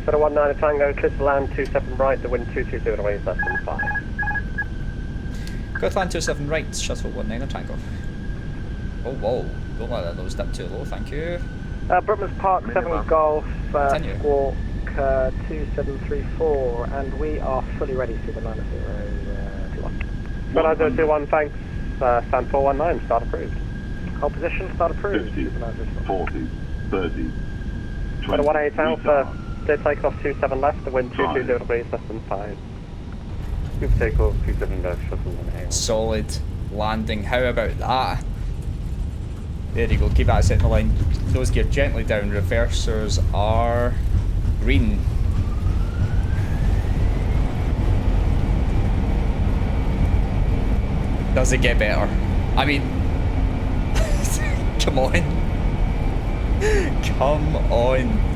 019 Tango, clear to land 27 right, the wind 220 degrees, less than 5. Go to land 27 right, shuttle 19 Tango. Oh, whoa. Don't let that nose dip too low, thank you. Brookman's Park, 7 Golf, Continue. squawk 2734, and we are fully ready to the 9021. 9021, thanks. Stand 419, start approved. Hold position, start approved. 50, 40, 30, 20. 18 Alpha, clear takeoff 27 left, the wind 220 degrees, less than 5. Good takeoff, 27 left, shuttle 1A. Solid landing, how about that? There you go, keep that centre line. Nose gear gently down, reversers are green. Does it get better? I mean, come on. Come on.